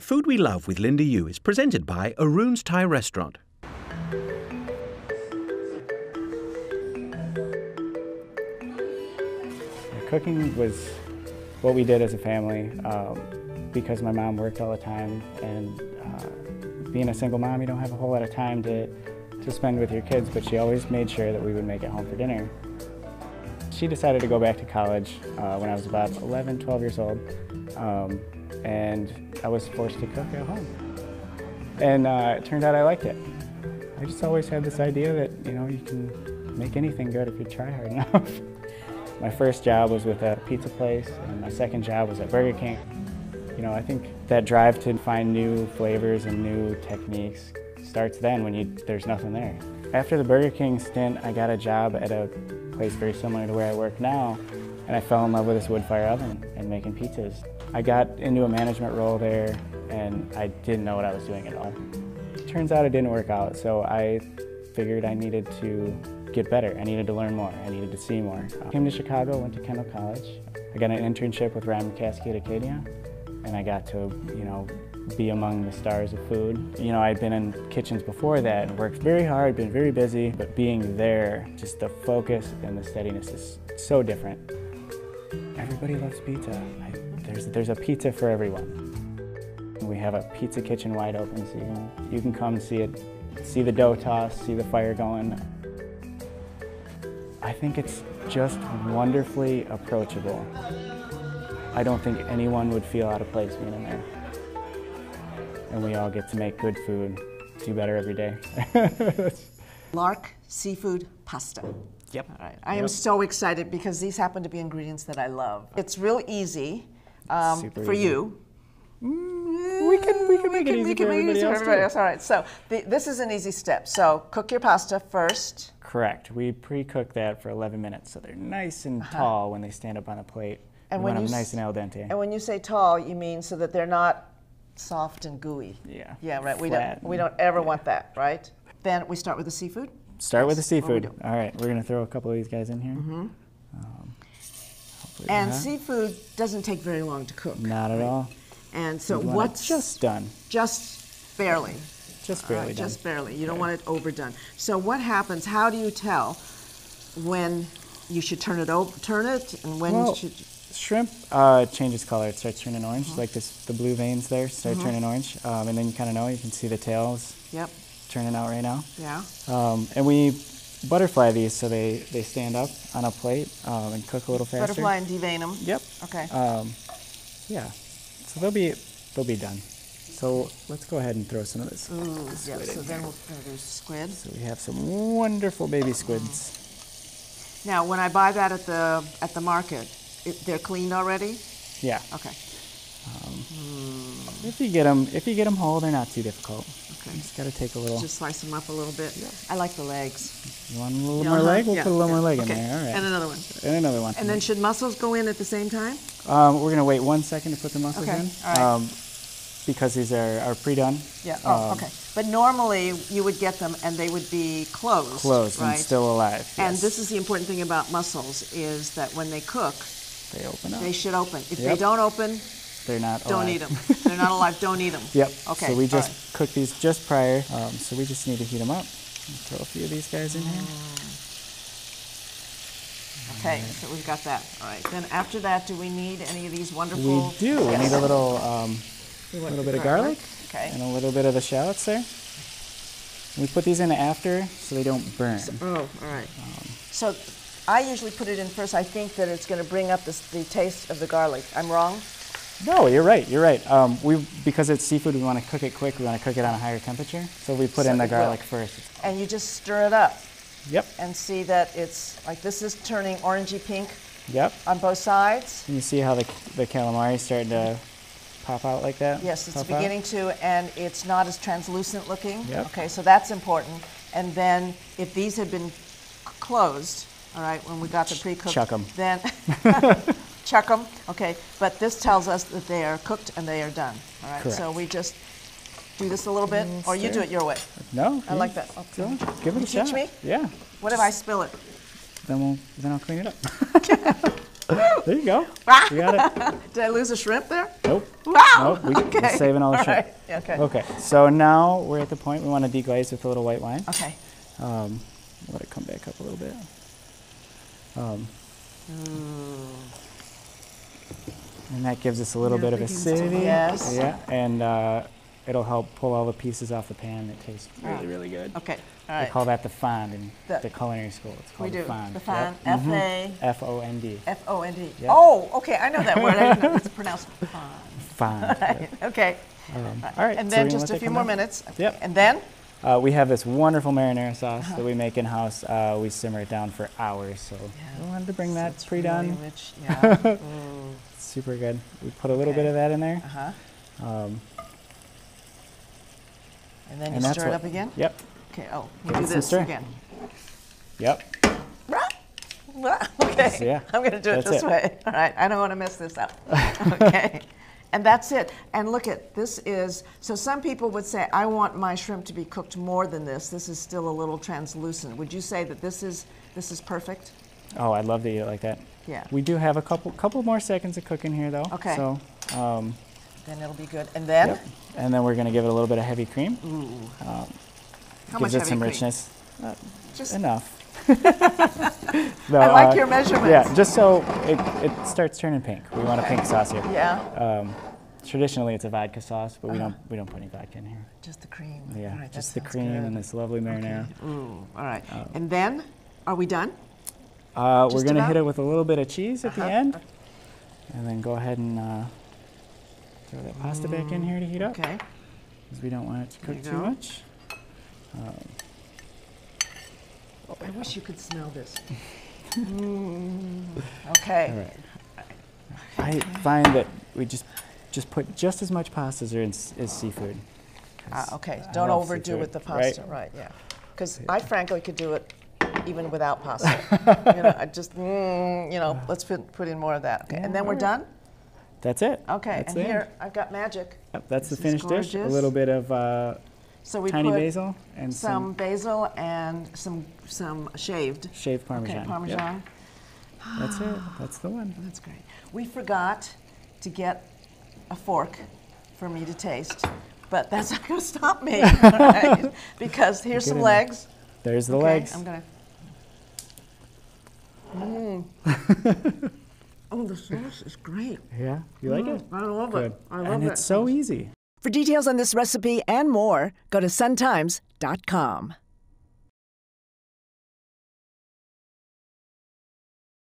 Food We Love with Linda Yu is presented by Arun's Thai Restaurant. Cooking was what we did as a family because my mom worked all the time, and being a single mom, you don't have a whole lot of time to spend with your kids, but she always made sure that we would make it home for dinner. She decided to go back to college when I was about 11, 12 years old, and I was forced to cook at home. And it turned out I liked it. I just always had this idea that, you know, you can make anything good if you try hard enough. My first job was with a pizza place, and my second job was at Burger King. You know, I think that drive to find new flavors and new techniques starts then when there's nothing there. After the Burger King stint, I got a job at a place very similar to where I work now, and I fell in love with this wood fire oven and making pizzas. I got into a management role there, and I didn't know what I was doing at all. Turns out it didn't work out, so I figured I needed to get better. I needed to learn more. I needed to see more. I came to Chicago, went to Kendall College. I got an internship with Ryan McCaskey at Acadia, and I got to, you know, be among the stars of food. You know, I'd been in kitchens before that and worked very hard, been very busy, but being there, just the focus and the steadiness is so different. Everybody loves pizza. There's a pizza for everyone. We have a pizza kitchen wide open, so you can come see it, see the dough toss, see the fire going. I think it's just wonderfully approachable. I don't think anyone would feel out of place being in there. And we all get to make good food, do better every day. Lark seafood pasta. Yep. All right. I am so excited because these happen to be ingredients that I love. It's real easy for easy. You. We can make it easy for everybody else. All right, so this is an easy step. So cook your pasta first. Correct. We pre-cook that for 11 minutes, so they're nice and tall when they stand up on a plate. And when them nice and al dente. And when you say tall, you mean so that they're not soft and gooey. Yeah. Yeah, right. Flat. We don't ever want that, right? Then we start with the seafood. Start with the seafood. All right, we're gonna throw a couple of these guys in here. And seafood doesn't take very long to cook. Not at all. And so what's just done? Just barely. Just barely done. Just barely. You don't want it overdone. So what happens? How do you tell when you should turn it, and when you should? Shrimp changes color. It starts turning orange, like this. The blue veins there start turning orange, and then you kind of know. You can see the tails. Yep. Turning out right now. Yeah. And we butterfly these so they stand up on a plate and cook a little faster. Butterfly and devein them. Yep. Okay. Yeah. So they'll be done. So let's go ahead and throw some of this. Ooh, yeah. So then we'll do squid. So we have some wonderful baby squids. Now, when I buy that at the market, they're cleaned already? Yeah. Okay. If you get them whole, they're not too difficult. Okay. You just got to take a little. Just slice them up a little bit. Yeah. I like the legs. You want a little more leg? We'll put a little more leg in there. All right. And another one. And another one. And then should mussels go in at the same time? We're gonna wait 1 second to put the mussels in. All right. Because these are pre-done. Yeah. Okay. But normally you would get them and they would be closed. Closed right? and still alive. And yes. this is the important thing about mussels is that when they cook, they open up. They should open. If they don't open, they're not don't alive. eat them. They're not alive. Don't eat them. Yep. Okay. So we just cooked these just prior. So we just need to heat them up. Throw a few of these guys in here. Okay, so we've got that. All right. Then after that, do we need any of these wonderful? We do. We need a little bit of garlic. Okay. And a little bit of the shallots there. We put these in after so they don't burn. All right. So I usually put it in first. I think that it's going to bring up the taste of the garlic. I'm wrong? No, you're right. You're right. Because it's seafood, we want to cook it quick. We want to cook it on a higher temperature. So we put in the garlic first. And you just stir it up. Yep. And see that it's like this is turning orangey pink. Yep. On both sides. And you see how the calamari is starting to pop out like that? Yes, it's beginning to, and it's not as translucent looking. Yep. Okay, so that's important. And then if these had been closed, all right, when we got the pre-cooked, chuck them. Then chuck them. Okay, but this tells us that they are cooked and they are done. All right. Correct. So we just do this a little bit, or you do it your way. No. I like that. Okay. Give it a shot. Teach me? Yeah. What if I spill it? Then I'll clean it up. There you go. You got it. Did I lose a shrimp there? Nope. Wow. Nope. We're saving all the shrimp. Right. Okay. Okay. So now we're at the point we want to deglaze with a little white wine. Okay. Let it come back up a little bit. And that gives us a little bit of acidity. Yes. Yeah. And it'll help pull all the pieces off the pan. It tastes really, really good. Okay. All They right. call that the fond in The- the culinary school. It's We called do. the fond. The fond. Yep. F-A. F-O-N-D. F-O-N-D. Yep. Oh, okay. I know that word. I didn't know it's pronounced fond. Fond. Right. Okay. All right. And so then we just let a that few come more down. minutes. Yep. And then? We have this wonderful marinara sauce that we make in-house. We simmer it down for hours, so we wanted to bring that It's pre-done. really rich. Yeah. Super good. We put a little Okay. bit of that in there. Uh-huh. And then you And that's stir it what- up again? Yep. Okay. Oh, Give we it do some this stir. again. Yep. Okay. Yeah, I'm going to do it that's this it. way. All right. I don't want to mess this up. Okay. And that's it. And look at this is, so some people would say, I want my shrimp to be cooked more than this. This is still a little translucent. Would you say that this is perfect? Oh, I'd love to eat it like that. Yeah. We do have a couple more seconds of cooking here, though. Okay. So, Then it'll be good. And then? yep. And then we're going to give it a little bit of heavy cream. How Gives much it heavy some cream? richness. Just Enough. No, I like your measurements. Yeah, just so it starts turning pink. We want a pink sauce here. Yeah. Traditionally, it's a vodka sauce, but we don't put any vodka in here. Just the cream. Yeah, All right, that just the sounds cream good. and this lovely marinara. Ooh, all right. And then, are we done? We're Just going to about? hit it with a little bit of cheese at the Uh-huh. end, and then go ahead and throw that pasta back in here to heat up, Okay. because we don't want it to There cook you too go. much. I wish you could smell this. Okay. All right. I find that we just put just as much pasta as there is seafood. 'cause Okay. I Don't love overdo seafood, with the pasta. right? Right. Yeah. Because I frankly could do it even without pasta. I just, let's put in more of that. Okay. Yeah, And then we're all done? That's it. Okay. That's And the end. here, I've got magic. Yep, that's the This is finished dish. A gorgeous. little bit of So we tiny put basil and some basil and some shaved. shaved Parmesan. Okay, Yep, Parmesan. that's it. That's the one. That's great. We forgot to get a fork for me to taste, but that's not going to stop me, right? Because here's Get some in there. legs. There's the Okay, legs. I'm gonna. Oh, the sauce is great. Yeah, you like it? I love Good. it. I love And it. it's so easy. For details on this recipe and more, go to suntimes.com.